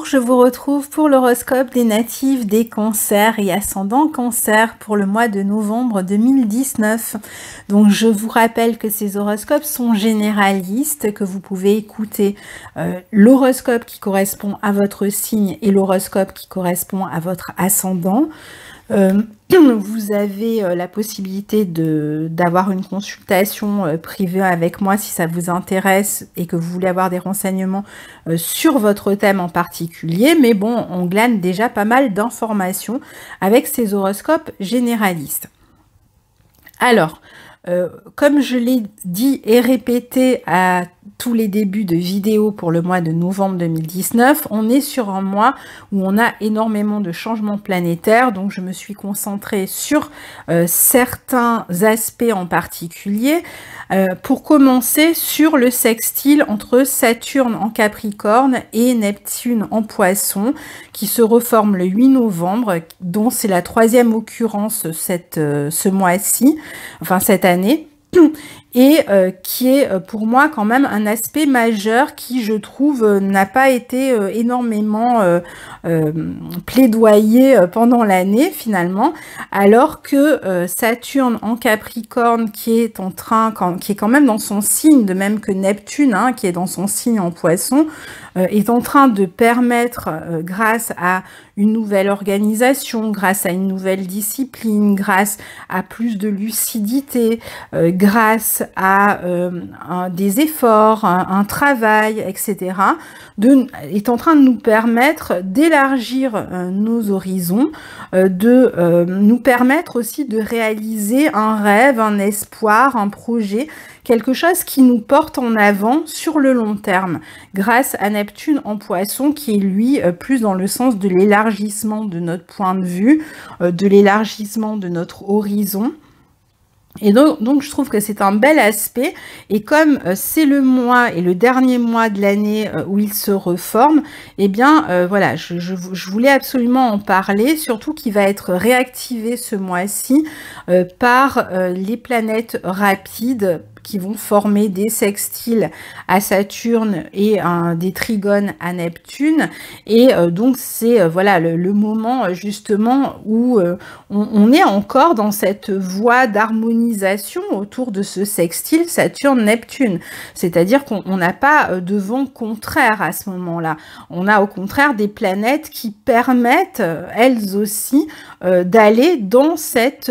je vous retrouve pour l'horoscope des natifs des cancers et ascendants cancer pour le mois de novembre 2019. Donc je vous rappelle que ces horoscopes sont généralistes, que vous pouvez écouter l'horoscope qui correspond à votre signe et l'horoscope qui correspond à votre ascendant. Vous avez la possibilité d'avoir une consultation privée avec moi si ça vous intéresse et que vous voulez avoir des renseignements sur votre thème en particulier. Mais bon, on glane déjà pas mal d'informations avec ces horoscopes généralistes. Alors, comme je l'ai dit et répété à tous les débuts de vidéos pour le mois de novembre 2019, on est sur un mois où on a énormément de changements planétaires, donc je me suis concentrée sur certains aspects en particulier. Pour commencer, sur le sextile entre Saturne en Capricorne et Neptune en Poisson, qui se reforme le 8 novembre, dont c'est la troisième occurrence ce mois-ci, enfin cette année, et qui est pour moi quand même un aspect majeur qui, je trouve, n'a pas été énormément plaidoyé pendant l'année finalement, alors que Saturne en Capricorne qui est quand même dans son signe, de même que Neptune qui est dans son signe en Poisson, est en train de permettre, grâce à une nouvelle organisation, grâce à une nouvelle discipline, grâce à plus de lucidité, grâce à des efforts, un travail, etc., est en train de nous permettre d'élargir nos horizons, de nous permettre aussi de réaliser un rêve, un espoir, un projet, quelque chose qui nous porte en avant sur le long terme, grâce à Neptune en Poisson, qui est lui plus dans le sens de l'élargissement de notre point de vue, de l'élargissement de notre horizon. Et donc je trouve que c'est un bel aspect, et comme c'est le mois et le dernier mois de l'année où il se reforme, eh bien voilà, je voulais absolument en parler, surtout qu'il va être réactivé ce mois-ci par les planètes rapides qui vont former des sextiles à Saturne et des trigones à Neptune. Et donc c'est voilà le moment justement où on est encore dans cette voie d'harmonisation autour de ce sextile Saturne-Neptune. C'est-à-dire qu'on n'a pas de vent contraire à ce moment-là. On a au contraire des planètes qui permettent, elles aussi, d'aller dans cet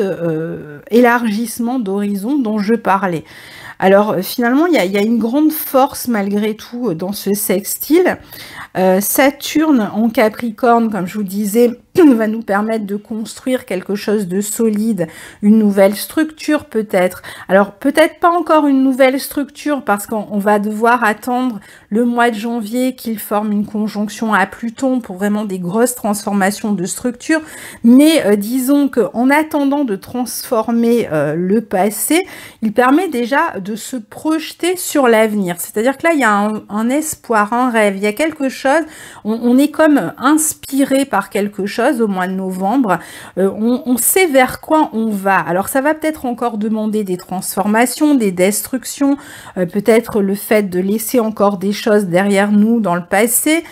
élargissement d'horizon dont je parlais. Alors finalement, il y a une grande force malgré tout dans ce sextile. Saturne en Capricorne, comme je vous disais, va nous permettre de construire quelque chose de solide, une nouvelle structure peut-être. Alors peut-être pas encore une nouvelle structure parce qu'on va devoir attendre le mois de janvier qu'il forme une conjonction à Pluton pour vraiment des grosses transformations de structure. Mais disons qu'en attendant de transformer le passé, il permet déjà de se projeter sur l'avenir. C'est-à-dire que là, il y a un espoir, un rêve, il y a quelque chose, on est comme inspiré par quelque chose au mois de novembre, on sait vers quoi on va. Alors ça va peut-être encore demander des transformations, des destructions, peut-être le fait de laisser encore des choses derrière nous dans le passé.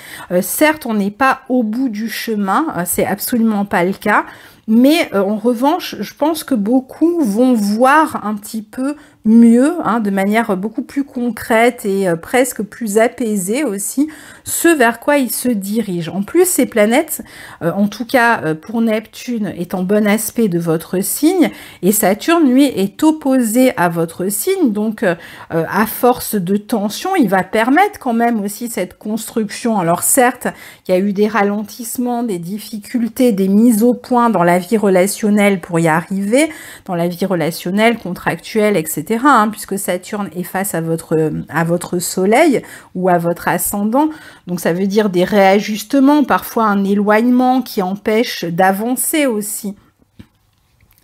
Certes, on n'est pas au bout du chemin, c'est absolument pas le cas, mais en revanche, je pense que beaucoup vont voir un petit peu mieux, de manière beaucoup plus concrète et presque plus apaisée aussi, ce vers quoi ils se dirigent. En plus, ces planètes, en tout cas pour Neptune, est en bon aspect de votre signe, et Saturne, lui, est opposé à votre signe, donc à force de tension, il va permettre quand même aussi cette construction. Alors certes, il y a eu des ralentissements, des difficultés, des mises au point dans la vie relationnelle pour y arriver, dans la vie relationnelle, contractuelle, etc., puisque Saturne est face à votre soleil ou à votre ascendant. Donc ça veut dire des réajustements, parfois un éloignement qui empêche d'avancer aussi.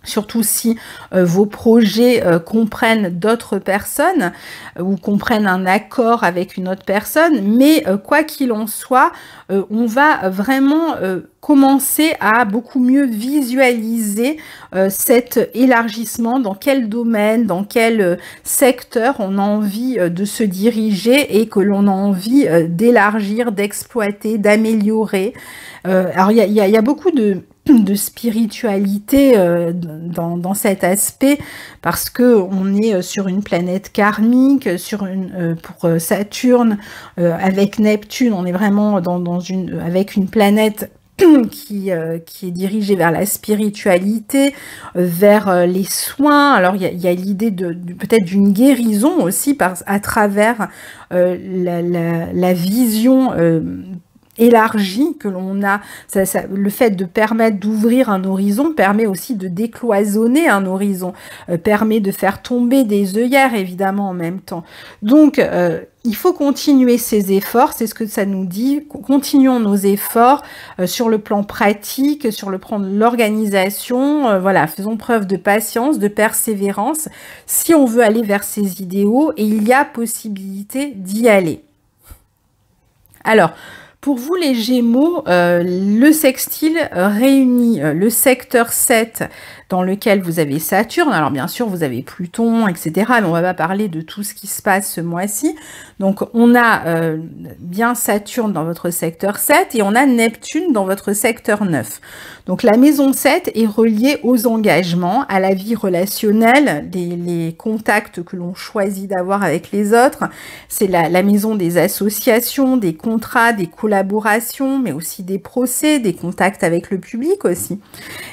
Surtout si vos projets comprennent d'autres personnes ou comprennent un accord avec une autre personne. Mais quoi qu'il en soit, on va vraiment commencer à beaucoup mieux visualiser cet élargissement, dans quel domaine, dans quel secteur on a envie de se diriger et que l'on a envie d'élargir, d'exploiter, d'améliorer. Alors il y a beaucoup de spiritualité dans cet aspect, parce que on est sur une planète karmique, pour Saturne, avec Neptune, on est vraiment avec une planète qui est dirigée vers la spiritualité, vers les soins. Alors il y a l'idée peut-être d'une guérison aussi à travers la vision élargie que l'on a. Le fait de permettre d'ouvrir un horizon permet aussi de décloisonner un horizon, permet de faire tomber des œillères évidemment en même temps. Donc il faut continuer ces efforts, c'est ce que ça nous dit. Continuons nos efforts sur le plan pratique, sur le plan de l'organisation. Voilà, faisons preuve de patience, de persévérance si on veut aller vers ces idéaux, et il y a possibilité d'y aller. Alors, pour vous les Gémeaux, le sextile réunit le secteur 7 dans lequel vous avez Saturne. Alors bien sûr, vous avez Pluton, etc. Mais on va pas parler de tout ce qui se passe ce mois-ci. Donc on a bien Saturne dans votre secteur 7 et on a Neptune dans votre secteur 9. Donc la maison 7 est reliée aux engagements, à la vie relationnelle, les contacts que l'on choisit d'avoir avec les autres. C'est la maison des associations, des contrats, des collaborations, mais aussi des procès, des contacts avec le public aussi.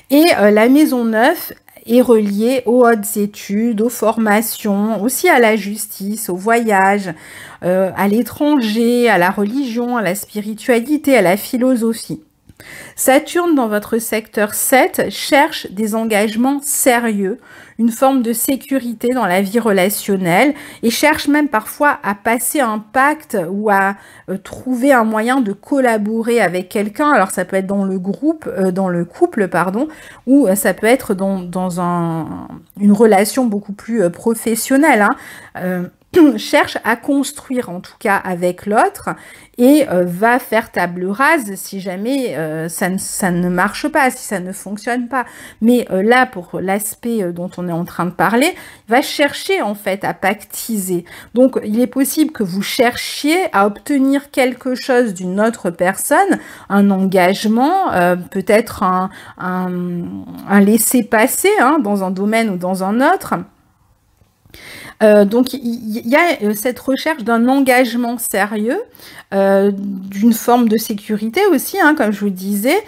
Et la maison 9 est reliée aux hautes études, aux formations, aussi à la justice, au voyage, à l'étranger, à la religion, à la spiritualité, à la philosophie. Saturne dans votre secteur 7 cherche des engagements sérieux, une forme de sécurité dans la vie relationnelle, et cherche même parfois à passer un pacte ou à trouver un moyen de collaborer avec quelqu'un. Alors ça peut être dans le couple, pardon, ou ça peut être dans une relation beaucoup plus professionnelle, hein. Cherche à construire en tout cas avec l'autre et va faire table rase si jamais ça ne marche pas, si ça ne fonctionne pas. Mais là, pour l'aspect dont on est en train de parler, va chercher en fait à pactiser. Donc il est possible que vous cherchiez à obtenir quelque chose d'une autre personne, un engagement, peut-être un laisser-passer, hein, dans un domaine ou dans un autre. Donc il y a cette recherche d'un engagement sérieux, d'une forme de sécurité aussi, hein, comme je vous disais,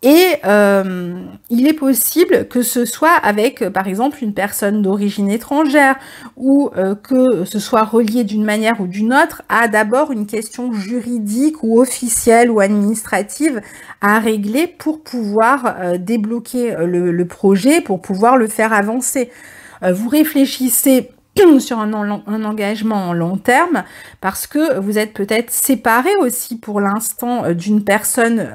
il est possible que ce soit avec, par exemple, une personne d'origine étrangère, ou que ce soit relié d'une manière ou d'une autre à d'abord une question juridique ou officielle ou administrative à régler pour pouvoir débloquer le projet, pour pouvoir le faire avancer. Vous réfléchissez sur un engagement en long terme parce que vous êtes peut-être séparés aussi pour l'instant d'une personne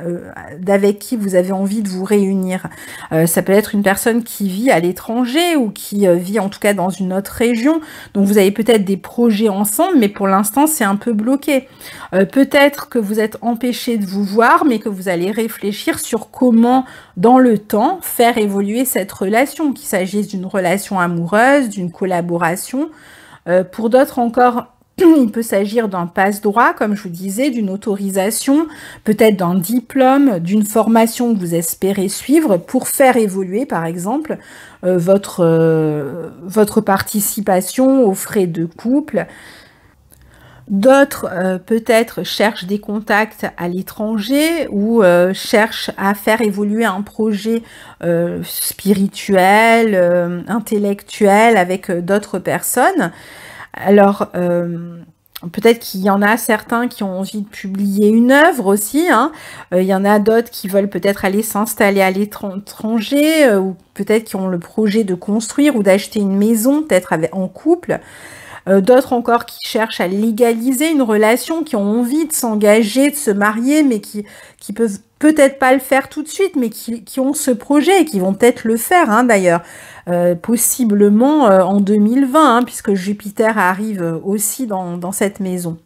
avec qui vous avez envie de vous réunir. Ça peut être une personne qui vit à l'étranger ou qui vit en tout cas dans une autre région. Donc vous avez peut-être des projets ensemble, mais pour l'instant c'est un peu bloqué. Peut-être que vous êtes empêchés de vous voir, mais que vous allez réfléchir sur comment dans le temps faire évoluer cette relation, qu'il s'agisse d'une relation amoureuse, d'une collaboration. Pour d'autres encore, il peut s'agir d'un passe-droit, comme je vous disais, d'une autorisation, peut-être d'un diplôme, d'une formation que vous espérez suivre pour faire évoluer, par exemple, votre participation aux frais de couple. D'autres, peut-être, cherchent des contacts à l'étranger ou cherchent à faire évoluer un projet spirituel, intellectuel avec d'autres personnes. Alors, peut-être qu'il y en a certains qui ont envie de publier une œuvre aussi, hein. Il y en a d'autres qui veulent peut-être aller s'installer à l'étranger ou peut-être qui ont le projet de construire ou d'acheter une maison, peut-être en couple. d'autres encore qui cherchent à légaliser une relation, qui ont envie de s'engager, de se marier, mais qui peuvent peut-être pas le faire tout de suite, mais qui ont ce projet et qui vont peut-être le faire, hein, d'ailleurs, possiblement en 2020, hein, puisque Jupiter arrive aussi dans cette maison.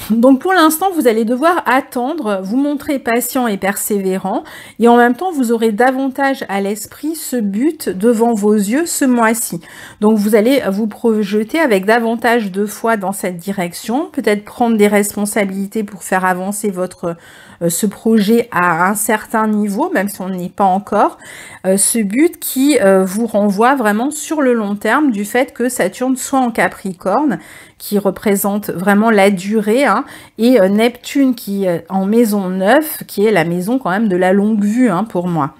Donc pour l'instant, vous allez devoir attendre, vous montrer patient et persévérant, et en même temps, vous aurez davantage à l'esprit ce but devant vos yeux ce mois-ci. Donc vous allez vous projeter avec davantage de foi dans cette direction, peut-être prendre des responsabilités pour faire avancer ce projet à un certain niveau, même si on n'y est pas encore, ce but qui vous renvoie vraiment sur le long terme du fait que Saturne soit en Capricorne, qui représente vraiment la durée, hein, et Neptune qui est en maison 9, qui est la maison quand même de la longue vue, hein, pour moi.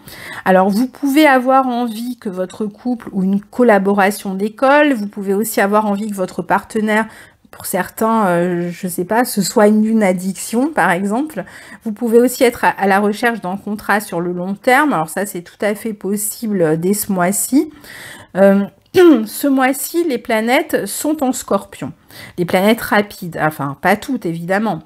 Alors vous pouvez avoir envie que votre couple ou une collaboration d'école, vous pouvez aussi avoir envie que votre partenaire, pour certains, je ne sais pas, ce soit une addiction par exemple. Vous pouvez aussi être à la recherche d'un contrat sur le long terme, alors ça c'est tout à fait possible dès ce mois-ci. Ce mois-ci, les planètes sont en Scorpion. Les planètes rapides, enfin pas toutes évidemment.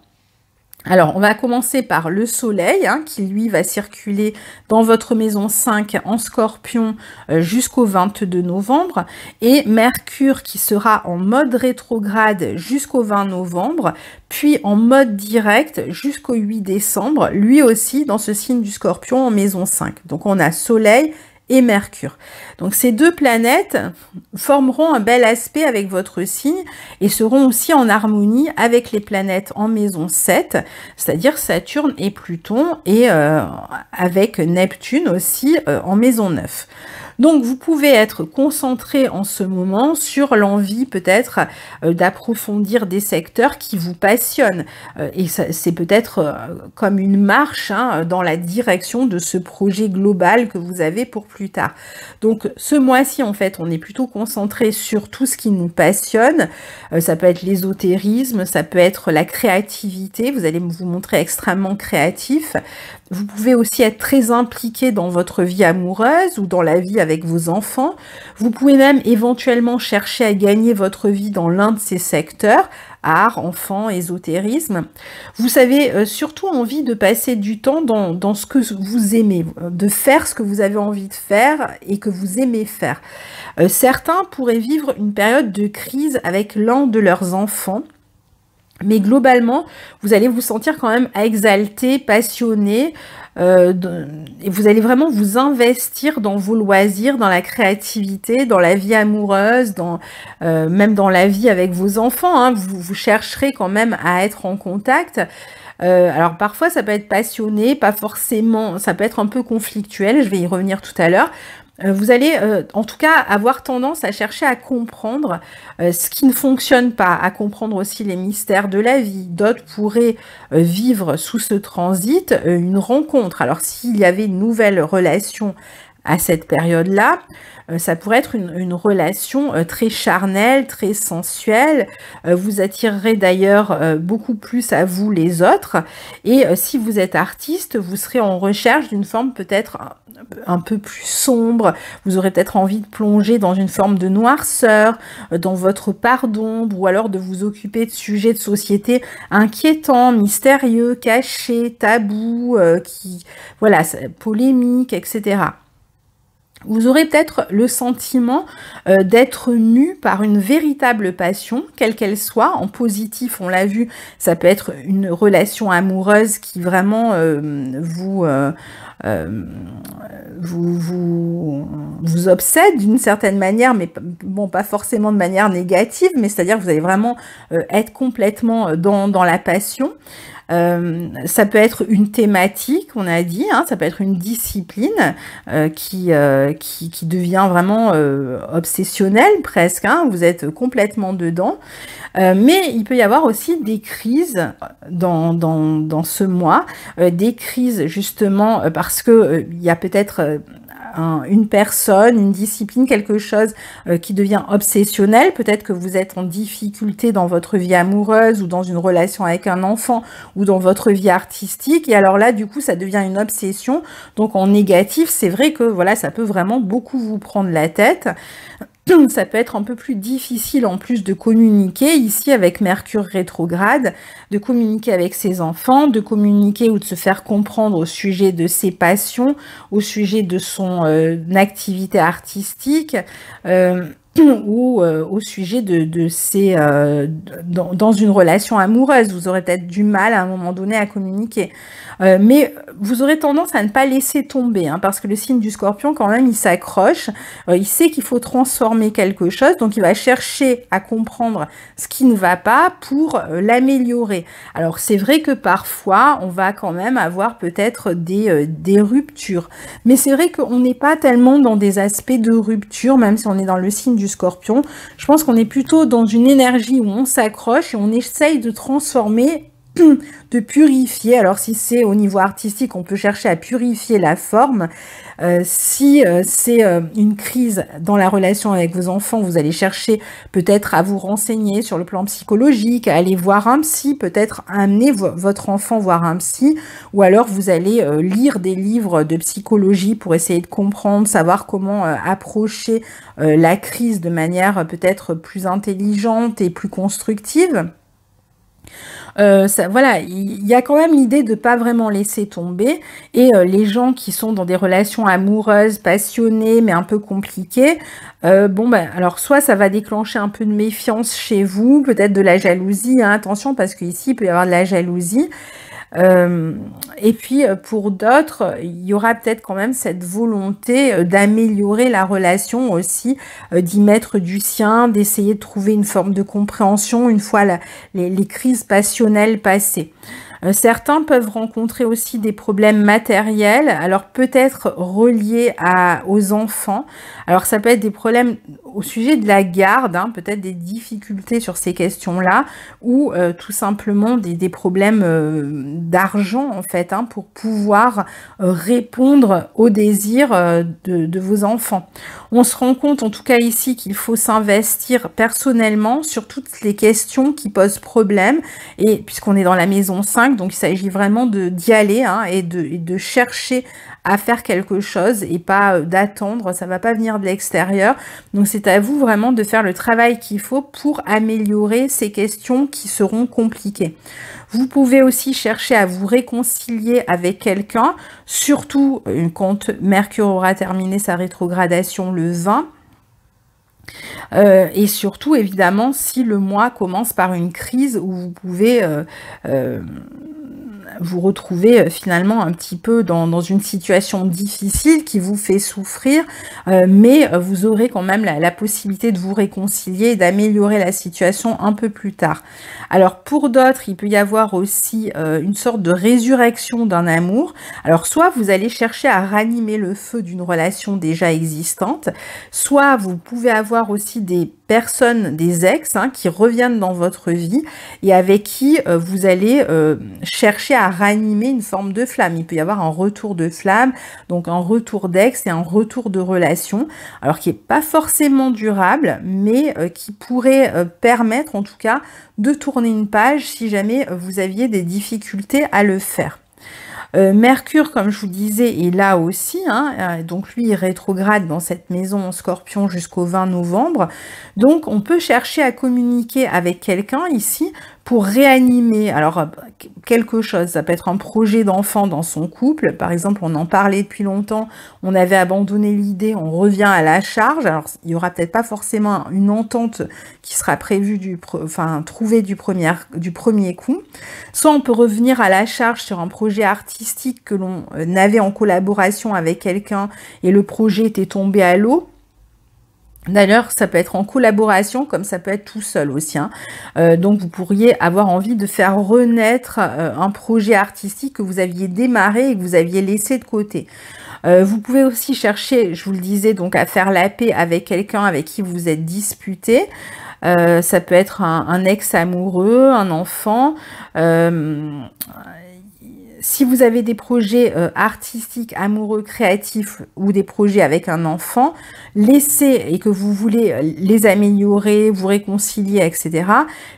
Alors, on va commencer par le Soleil, hein, qui lui va circuler dans votre maison 5 en Scorpion jusqu'au 22 novembre, et Mercure qui sera en mode rétrograde jusqu'au 20 novembre, puis en mode direct jusqu'au 8 décembre, lui aussi dans ce signe du Scorpion en maison 5. Donc, on a Soleil et Mercure. Donc ces deux planètes formeront un bel aspect avec votre signe et seront aussi en harmonie avec les planètes en maison 7, c'est-à-dire Saturne et Pluton, et avec Neptune aussi en maison 9. Donc vous pouvez être concentré en ce moment sur l'envie peut-être d'approfondir des secteurs qui vous passionnent. Et c'est peut-être comme une marche, hein, dans la direction de ce projet global que vous avez pour plus tard. Donc ce mois-ci, en fait, on est plutôt concentré sur tout ce qui nous passionne. Ça peut être l'ésotérisme, ça peut être la créativité. Vous allez vous montrer extrêmement créatif. Vous pouvez aussi être très impliqué dans votre vie amoureuse ou dans la vie avec vos enfants. Vous pouvez même éventuellement chercher à gagner votre vie dans l'un de ces secteurs, art, enfants, ésotérisme. Vous avez surtout envie de passer du temps dans ce que vous aimez, de faire ce que vous avez envie de faire et que vous aimez faire. Certains pourraient vivre une période de crise avec l'un de leurs enfants. Mais globalement, vous allez vous sentir quand même exalté, passionné, et vous allez vraiment vous investir dans vos loisirs, dans la créativité, dans la vie amoureuse, même dans la vie avec vos enfants, hein. Vous chercherez quand même à être en contact. Alors parfois ça peut être passionné, pas forcément, ça peut être un peu conflictuel, je vais y revenir tout à l'heure. Vous allez en tout cas avoir tendance à chercher à comprendre ce qui ne fonctionne pas, à comprendre aussi les mystères de la vie. D'autres pourraient vivre sous ce transit une rencontre. Alors s'il y avait une nouvelle relation à cette période-là, ça pourrait être une relation très charnelle, très sensuelle. Vous attirerez d'ailleurs beaucoup plus à vous les autres. Et si vous êtes artiste, vous serez en recherche d'une forme peut-être un peu plus sombre. Vous aurez peut-être envie de plonger dans une forme de noirceur, dans votre part d'ombre, ou alors de vous occuper de sujets de société inquiétants, mystérieux, cachés, tabous, voilà, polémiques, etc. Vous aurez peut-être le sentiment d'être mu par une véritable passion, quelle qu'elle soit. En positif, on l'a vu, ça peut être une relation amoureuse qui vraiment vous obsède d'une certaine manière, mais bon, pas forcément de manière négative, mais c'est-à-dire que vous allez vraiment être complètement dans la passion. Ça peut être une thématique, on a dit, hein, ça peut être une discipline qui devient vraiment obsessionnelle presque, hein, vous êtes complètement dedans. Mais il peut y avoir aussi des crises dans ce mois, des crises justement parce que il y a peut-être une personne, une discipline, quelque chose qui devient obsessionnel. Peut-être que vous êtes en difficulté dans votre vie amoureuse ou dans une relation avec un enfant ou dans votre vie artistique. Et alors là, du coup, ça devient une obsession. Donc en négatif, c'est vrai que voilà, ça peut vraiment beaucoup vous prendre la tête. ça peut être un peu plus difficile en plus de communiquer ici avec Mercure rétrograde, de communiquer avec ses enfants, de communiquer ou de se faire comprendre au sujet de ses passions, au sujet de son activité artistique. Ou au sujet de ses dans une relation amoureuse, vous aurez peut-être du mal à un moment donné à communiquer, mais vous aurez tendance à ne pas laisser tomber, hein, parce que le signe du Scorpion quand même il s'accroche, il sait qu'il faut transformer quelque chose, donc il va chercher à comprendre ce qui ne va pas pour l'améliorer. Alors c'est vrai que parfois on va quand même avoir peut-être des ruptures, mais c'est vrai qu'on n'est pas tellement dans des aspects de rupture, même si on est dans le signe du Scorpion. Je pense qu'on est plutôt dans une énergie où on s'accroche et on essaye de transformer, de purifier. Alors si c'est au niveau artistique, on peut chercher à purifier la forme. Si c'est une crise dans la relation avec vos enfants, vous allez chercher peut-être à vous renseigner sur le plan psychologique, à aller voir un psy, peut-être amener votre enfant voir un psy, ou alors vous allez lire des livres de psychologie pour essayer de comprendre, savoir comment approcher la crise de manière peut-être plus intelligente et plus constructive. Voilà, il y a quand même l'idée de pas vraiment laisser tomber, et les gens qui sont dans des relations amoureuses, passionnées, mais un peu compliquées, bon ben alors soit ça va déclencher un peu de méfiance chez vous, peut-être de la jalousie, hein, attention parce qu'ici il peut y avoir de la jalousie. Et puis pour d'autres, il y aura peut-être quand même cette volonté d'améliorer la relation aussi, d'y mettre du sien, d'essayer de trouver une forme de compréhension une fois les crises passionnelles passées. Certains peuvent rencontrer aussi des problèmes matériels, alors peut-être reliés aux enfants. Alors ça peut être des problèmes au sujet de la garde, hein, peut-être des difficultés sur ces questions-là, ou tout simplement des problèmes d'argent en fait, hein, pour pouvoir répondre aux désirs de vos enfants. On se rend compte en tout cas ici qu'il faut s'investir personnellement sur toutes les questions qui posent problème, et puisqu'on est dans la maison 5, donc il s'agit vraiment d'y aller, hein, et de chercher à faire quelque chose et pas d'attendre, ça va pas venir de l'extérieur. Donc c'est à vous vraiment de faire le travail qu'il faut pour améliorer ces questions qui seront compliquées. Vous pouvez aussi chercher à vous réconcilier avec quelqu'un, surtout quand Mercure aura terminé sa rétrogradation le 20. Et surtout, évidemment, si le mois commence par une crise où vous pouvez vous retrouvez finalement un petit peu dans une situation difficile qui vous fait souffrir, mais vous aurez quand même la possibilité de vous réconcilier et d'améliorer la situation un peu plus tard. Alors pour d'autres, il peut y avoir aussi une sorte de résurrection d'un amour. Alors soit vous allez chercher à ranimer le feu d'une relation déjà existante, soit vous pouvez avoir aussi des personnes, des ex, hein, qui reviennent dans votre vie et avec qui vous allez chercher à ranimer une forme de flamme. Il peut y avoir un retour de flamme, donc un retour d'ex et un retour de relation, alors qui n'est pas forcément durable, mais qui pourrait permettre en tout cas de tourner une page si jamais vous aviez des difficultés à le faire. Mercure, comme je vous disais, est là aussi, hein, donc lui il rétrograde dans cette maison en Scorpion jusqu'au 20 novembre. Donc on peut chercher à communiquer avec quelqu'un ici pour réanimer alors quelque chose. Ça peut être un projet d'enfant dans son couple. Par exemple, on en parlait depuis longtemps, on avait abandonné l'idée, on revient à la charge. Alors il y aura peut-être pas forcément une entente qui sera prévue trouvée du premier coup. Soit on peut revenir à la charge sur un projet artistique que l'on avait en collaboration avec quelqu'un et le projet était tombé à l'eau. D'ailleurs, ça peut être en collaboration, comme ça peut être tout seul aussi, hein. Donc, vous pourriez avoir envie de faire renaître un projet artistique que vous aviez démarré et que vous aviez laissé de côté. Vous pouvez aussi chercher, je vous le disais, donc à faire la paix avec quelqu'un avec qui vous vous êtes disputé. Ça peut être un ex amoureux, un enfant. Si vous avez des projets artistiques, amoureux, créatifs ou des projets avec un enfant, laissez, et que vous voulez les améliorer, vous réconcilier, etc.,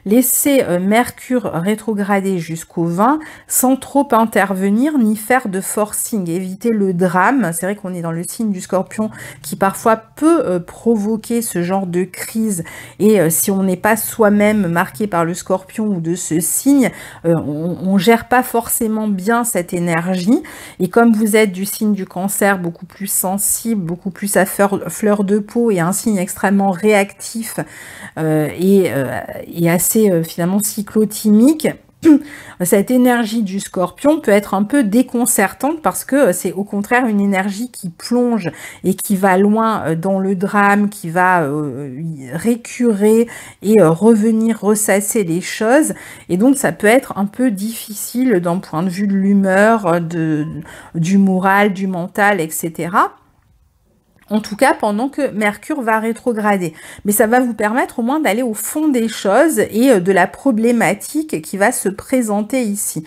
laissez Mercure rétrograder jusqu'au 20 sans trop intervenir ni faire de forcing. Évitez le drame. C'est vrai qu'on est dans le signe du Scorpion qui parfois peut provoquer ce genre de crise. Et si on n'est pas soi-même marqué par le Scorpion ou de ce signe, on gère pas forcément bien cette énergie, et comme vous êtes du signe du Cancer, beaucoup plus sensible, beaucoup plus à fleur de peau et un signe extrêmement réactif et assez finalement cyclotimique, cette énergie du Scorpion peut être un peu déconcertante parce que c'est au contraire une énergie qui plonge et qui va loin dans le drame, qui va récurer et revenir ressasser les choses. Et donc ça peut être un peu difficile d'un point de vue de l'humeur, du moral, du mental, etc. En tout cas, pendant que Mercure va rétrograder. Mais ça va vous permettre au moins d'aller au fond des choses et de la problématique qui va se présenter ici.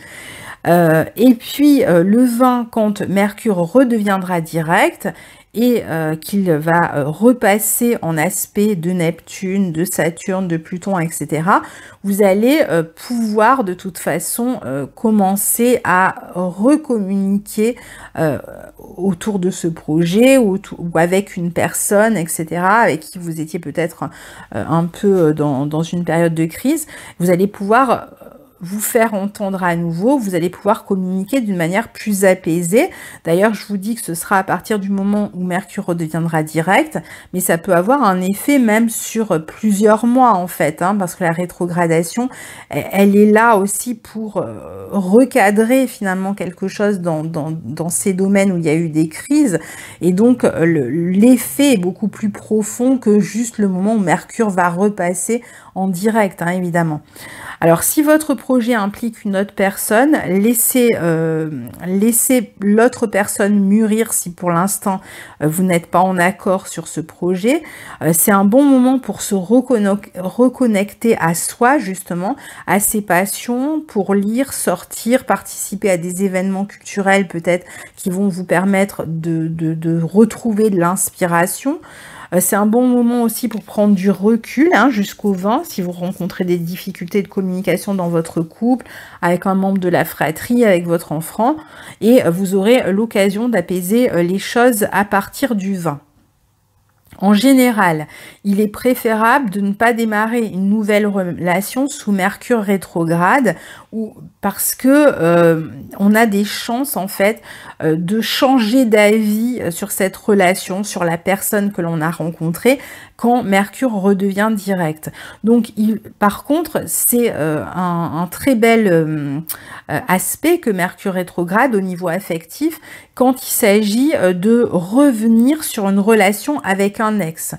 Et puis, le 20, quand Mercure redeviendra direct, et qu'il va repasser en aspect de Neptune, de Saturne, de Pluton, etc., vous allez pouvoir de toute façon commencer à recommuniquer autour de ce projet ou avec une personne, etc., avec qui vous étiez peut-être un peu dans une période de crise. Vous allez pouvoir vous faire entendre à nouveau, vous allez pouvoir communiquer d'une manière plus apaisée. D'ailleurs, je vous dis que ce sera à partir du moment où Mercure redeviendra direct, mais ça peut avoir un effet même sur plusieurs mois en fait, hein, parce que la rétrogradation, elle est là aussi pour recadrer finalement quelque chose dans ces domaines où il y a eu des crises, et donc l'effet est beaucoup plus profond que juste le moment où Mercure va repasser en direct, hein, évidemment. Alors, si votre projet implique une autre personne, laissez l'autre personne mûrir si pour l'instant vous n'êtes pas en accord sur ce projet. C'est un bon moment pour se reconnecter à soi, justement, à ses passions, pour lire, sortir, participer à des événements culturels peut-être qui vont vous permettre de retrouver de l'inspiration. C'est un bon moment aussi pour prendre du recul, hein, jusqu'au 20, si vous rencontrez des difficultés de communication dans votre couple, avec un membre de la fratrie, avec votre enfant, et vous aurez l'occasion d'apaiser les choses à partir du 20. En général, il est préférable de ne pas démarrer une nouvelle relation sous Mercure rétrograde, ou parce que on a des chances en fait de changer d'avis sur cette relation, sur la personne que l'on a rencontrée quand Mercure redevient direct. Donc, par contre, c'est un très bel aspect que Mercure rétrograde au niveau affectif quand il s'agit de revenir sur une relation avec un ex.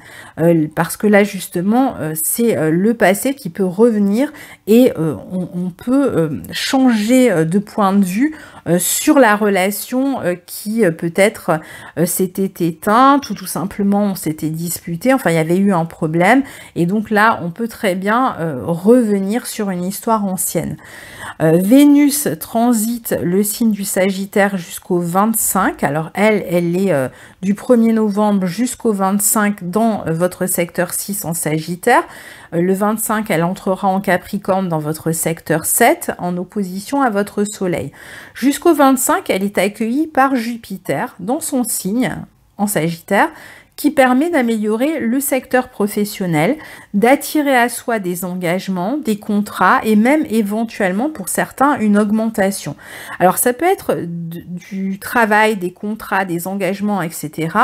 Parce que là, justement, c'est le passé qui peut revenir et on peut changer de point de vue sur la relation qui peut-être s'était éteinte ou tout simplement on s'était disputé, enfin il y avait eu un problème, et donc là on peut très bien revenir sur une histoire ancienne. Vénus transite le signe du Sagittaire jusqu'au 25, alors elle est du 1er novembre jusqu'au 25 dans votre secteur 6 en Sagittaire. Le 25, elle entrera en Capricorne dans votre secteur 7, en opposition à votre Soleil. Jusqu'au 25, elle est accueillie par Jupiter dans son signe, en Sagittaire, qui permet d'améliorer le secteur professionnel, d'attirer à soi des engagements, des contrats et même éventuellement pour certains une augmentation. Alors ça peut être du travail, des contrats, des engagements, etc.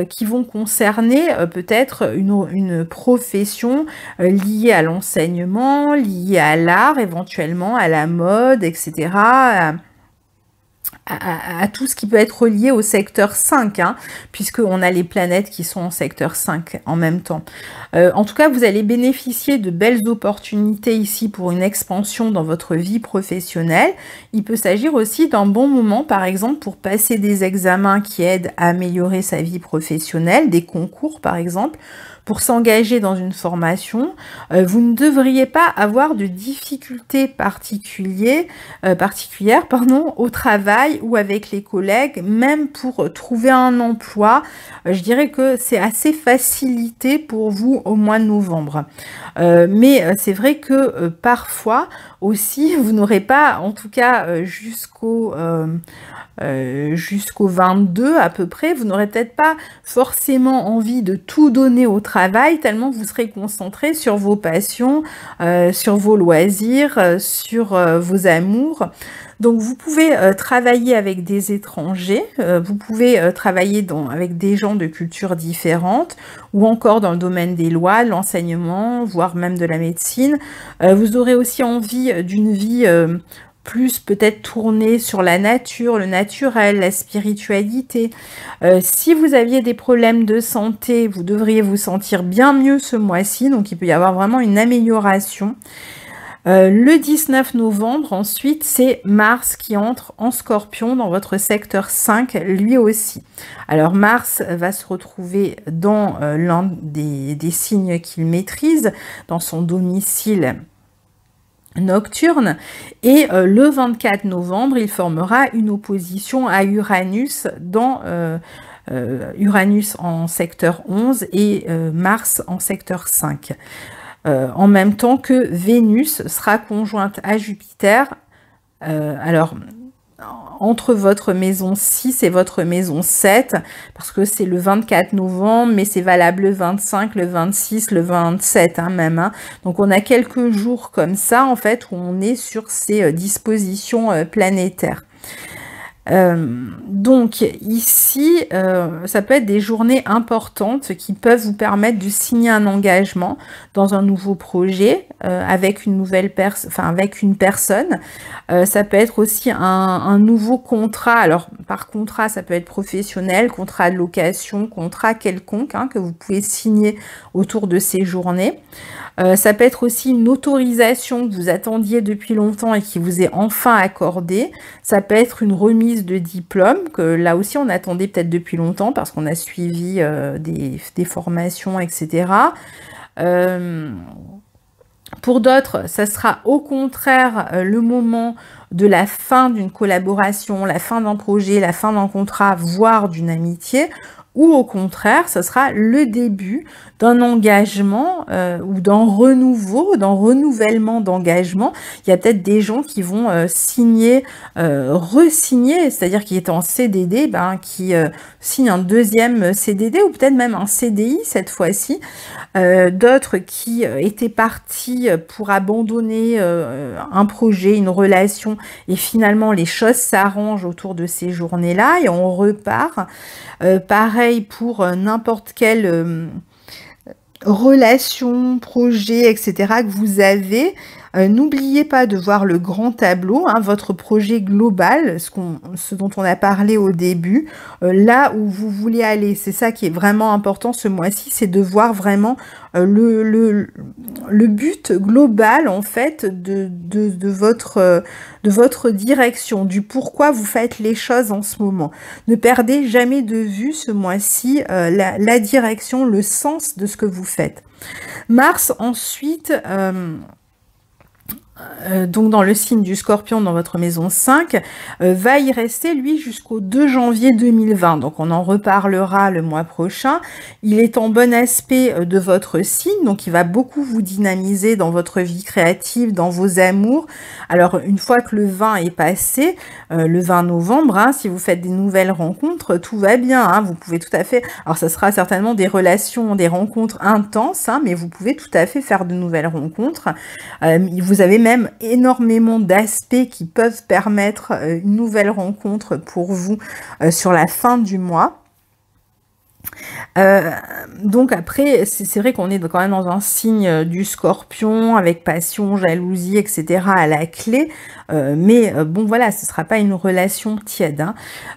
Qui vont concerner peut-être une profession liée à l'enseignement, liée à l'art, éventuellement à la mode, etc. À tout ce qui peut être relié au secteur 5, hein, puisqu'on a les planètes qui sont en secteur 5 en même temps. En tout cas, vous allez bénéficier de belles opportunités ici pour une expansion dans votre vie professionnelle. Il peut s'agir aussi d'un bon moment, par exemple, pour passer des examens qui aident à améliorer sa vie professionnelle, des concours par exemple, pour s'engager dans une formation. Vous ne devriez pas avoir de difficultés particulières au travail ou avec les collègues, même pour trouver un emploi. Je dirais que c'est assez facilité pour vous au mois de novembre. Mais c'est vrai que parfois aussi, vous n'aurez pas, en tout cas jusqu'au 22 à peu près, vous n'aurez peut-être pas forcément envie de tout donner au travail, tellement vous serez concentré sur vos passions, sur vos loisirs, sur vos amours. Donc vous pouvez travailler avec des étrangers, vous pouvez travailler avec des gens de cultures différentes, ou encore dans le domaine des lois, de l'enseignement, voire même de la médecine. Vous aurez aussi envie d'une vie plus peut-être tournée sur la nature, le naturel, la spiritualité. Si vous aviez des problèmes de santé, vous devriez vous sentir bien mieux ce mois-ci, donc il peut y avoir vraiment une amélioration. Le 19 novembre, ensuite, c'est Mars qui entre en Scorpion dans votre secteur 5, lui aussi. Alors, Mars va se retrouver dans l'un des signes qu'il maîtrise, dans son domicile nocturne, et le 24 novembre, il formera une opposition à Uranus dans Uranus en secteur 11 et Mars en secteur 5. En même temps que Vénus sera conjointe à Jupiter. Alors, entre votre maison 6 et votre maison 7, parce que c'est le 24 novembre, mais c'est valable le 25, le 26, le 27 même. Donc, on a quelques jours comme ça, en fait, où on est sur ces dispositions planétaires. Donc ici, ça peut être des journées importantes qui peuvent vous permettre de signer un engagement dans un nouveau projet avec une nouvelle avec une personne. Ça peut être aussi un nouveau contrat. Alors par contrat, ça peut être professionnel, contrat de location, contrat quelconque que vous pouvez signer autour de ces journées. Ça peut être aussi une autorisation que vous attendiez depuis longtemps et qui vous est enfin accordée. Ça peut être une remise de diplôme, que là aussi on attendait peut-être depuis longtemps parce qu'on a suivi des formations, etc. Pour d'autres, ça sera au contraire le moment de la fin d'une collaboration, la fin d'un projet, la fin d'un contrat, voire d'une amitié. Ou au contraire, ce sera le début d'un engagement ou d'un renouvellement d'engagement. Il y a peut-être des gens qui vont signer, re-signer, c'est-à-dire qui étaient en CDD, qui signent un deuxième CDD ou peut-être même un CDI cette fois-ci. D'autres qui étaient partis pour abandonner un projet, une relation, et finalement les choses s'arrangent autour de ces journées-là et on repart. Pareil pour n'importe quelle relation, projet, etc. que vous avez. N'oubliez pas de voir le grand tableau, votre projet global, ce dont on a parlé au début, là où vous voulez aller. C'est ça qui est vraiment important ce mois-ci, c'est de voir vraiment le but global en fait de votre direction, du pourquoi vous faites les choses en ce moment. Ne perdez jamais de vue ce mois-ci la direction, le sens de ce que vous faites. Mars ensuite... donc dans le signe du Scorpion dans votre maison 5, va y rester lui jusqu'au 2 janvier 2020. Donc on en reparlera le mois prochain. Il est en bon aspect de votre signe, donc il va beaucoup vous dynamiser dans votre vie créative, dans vos amours. Alors une fois que le 20 est passé, le 20 novembre, si vous faites des nouvelles rencontres, tout va bien. Vous pouvez tout à fait, alors ça sera certainement des relations, des rencontres intenses, mais vous pouvez tout à fait faire de nouvelles rencontres. Vous avez même énormément d'aspects qui peuvent permettre une nouvelle rencontre pour vous sur la fin du mois. Donc après, c'est vrai qu'on est quand même dans un signe du Scorpion avec passion, jalousie, etc. à la clé, mais bon voilà, ce ne sera pas une relation tiède.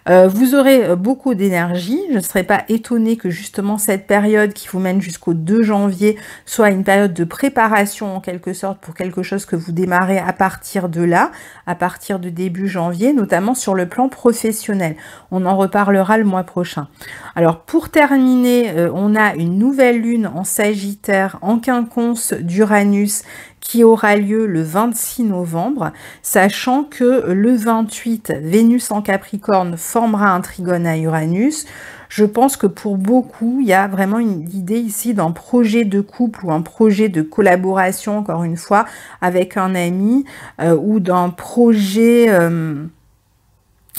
Vous aurez beaucoup d'énergie. Je ne serais pas étonnée que justement cette période qui vous mène jusqu'au 2 janvier soit une période de préparation en quelque sorte pour quelque chose que vous démarrez à partir de là, à partir de début janvier, notamment sur le plan professionnel. On en reparlera le mois prochain. Alors pour terminer, terminer, on a une nouvelle lune en Sagittaire, en quinconce d'Uranus, qui aura lieu le 26 novembre, sachant que le 28, Vénus en Capricorne formera un trigone à Uranus. Je pense que pour beaucoup, il y a vraiment l'idée ici d'un projet de couple ou un projet de collaboration, encore une fois, avec un ami, ou d'un projet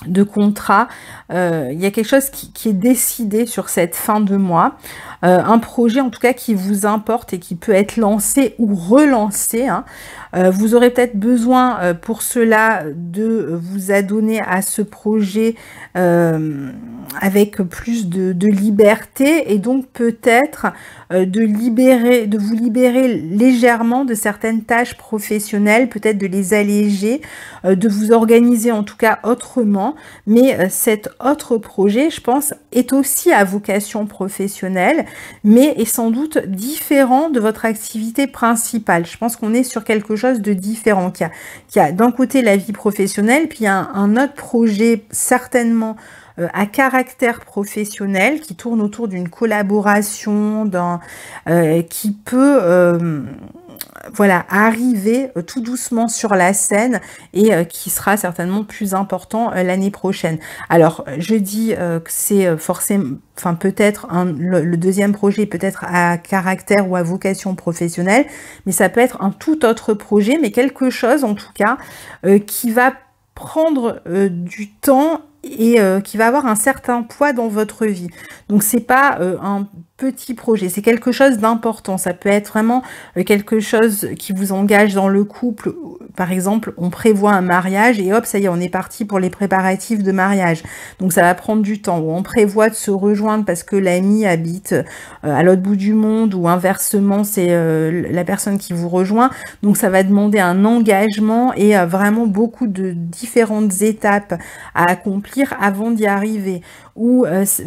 de contrat. Il y a quelque chose qui est décidé sur cette fin de mois, un projet en tout cas qui vous importe et qui peut être lancé ou relancé, hein. Vous aurez peut-être besoin pour cela de vous adonner à ce projet avec plus de liberté, et donc peut-être de vous libérer légèrement de certaines tâches professionnelles, peut-être de les alléger, de vous organiser en tout cas autrement. Mais cet autre projet, je pense, est aussi à vocation professionnelle, mais est sans doute différent de votre activité principale. Je pense qu'on est sur quelque chose de différent, qui a d'un côté la vie professionnelle, puis il y a un autre projet certainement à caractère professionnel qui tourne autour d'une collaboration, qui peut voilà, arriver tout doucement sur la scène, et qui sera certainement plus important l'année prochaine. Alors, je dis que c'est forcément, enfin peut-être le deuxième projet peut-être à caractère ou à vocation professionnelle, mais ça peut être un tout autre projet, mais quelque chose en tout cas qui va prendre du temps et qui va avoir un certain poids dans votre vie. Donc c'est pas un petit projet, c'est quelque chose d'important. Ça peut être vraiment quelque chose qui vous engage dans le couple. Par exemple, on prévoit un mariage et hop, ça y est, on est parti pour les préparatifs de mariage. Donc ça va prendre du temps. Ou on prévoit de se rejoindre parce que l'ami habite à l'autre bout du monde, ou inversement, c'est la personne qui vous rejoint. Donc ça va demander un engagement et vraiment beaucoup de différentes étapes à accomplir avant d'y arriver.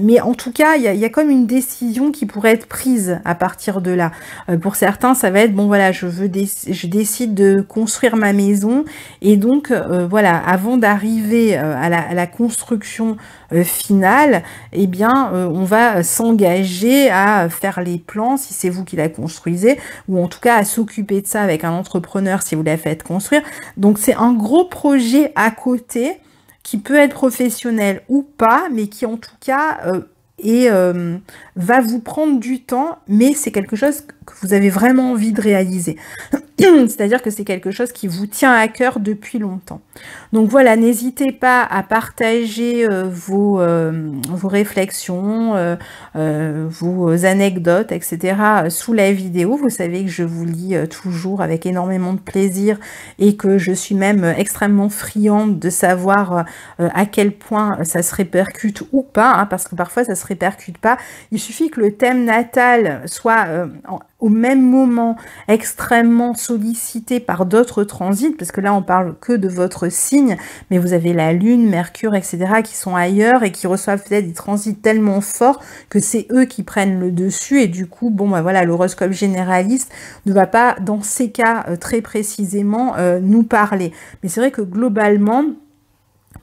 Mais en tout cas, il y a comme une décision qui pourrait être prise à partir de là. Pour certains, ça va être, bon voilà, je décide de construire ma maison, et donc voilà, avant d'arriver à la construction finale, eh bien, on va s'engager à faire les plans si c'est vous qui la construisez, ou en tout cas à s'occuper de ça avec un entrepreneur si vous la faites construire. Donc c'est un gros projet à côté, qui peut être professionnel ou pas, mais qui en tout cas va vous prendre du temps, mais c'est quelque chose que vous avez vraiment envie de réaliser. C'est-à-dire que c'est quelque chose qui vous tient à cœur depuis longtemps. Donc voilà, n'hésitez pas à partager vos réflexions, vos anecdotes, etc. sous la vidéo. Vous savez que je vous lis toujours avec énormément de plaisir, et que je suis même extrêmement friande de savoir à quel point ça se répercute ou pas, hein, parce que parfois ça se répercute pas. Il suffit que le thème natal soit au même moment extrêmement sollicité par d'autres transits, parce que là on parle que de votre signe, mais vous avez la lune, Mercure, etc. qui sont ailleurs et qui reçoivent peut-être des transits tellement forts que c'est eux qui prennent le dessus, et du coup, bon bah voilà, l'horoscope généraliste ne va pas dans ces cas très précisément nous parler. Mais c'est vrai que globalement,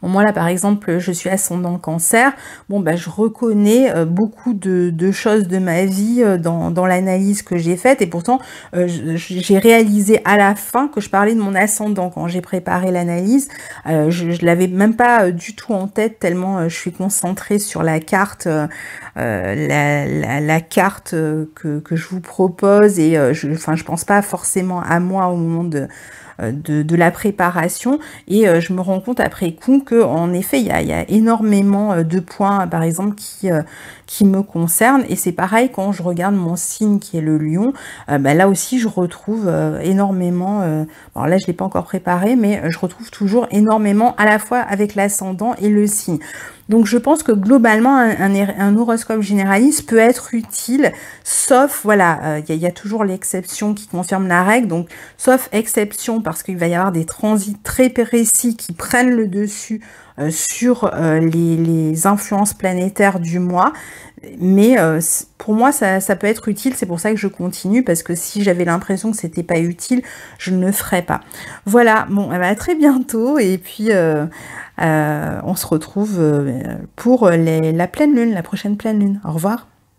bon, moi là par exemple, je suis ascendant Cancer, bon bah je reconnais beaucoup de choses de ma vie dans l'analyse que j'ai faite, et pourtant j'ai réalisé à la fin que je parlais de mon ascendant quand j'ai préparé l'analyse. Je l'avais même pas du tout en tête, tellement je suis concentrée sur la carte, la carte que je vous propose, et je pense pas forcément à moi au moment de la préparation, et je me rends compte après coup que en effet il y a énormément de points par exemple qui me concernent, et c'est pareil quand je regarde mon signe qui est le Lion. Bah, là aussi je retrouve énormément, alors là je l'ai pas encore préparé, mais je retrouve toujours énormément à la fois avec l'ascendant et le signe. Donc je pense que globalement un horoscope généraliste peut être utile, sauf voilà, il y a toujours l'exception qui confirme la règle, donc sauf exception parce qu'il va y avoir des transits très précis qui prennent le dessus sur les influences planétaires du mois. Mais pour moi ça peut être utile, c'est pour ça que je continue, parce que si j'avais l'impression que c'était pas utile, je ne le ferais pas. Voilà, bon, à très bientôt, et puis on se retrouve pour la pleine lune, la prochaine pleine lune. Au revoir.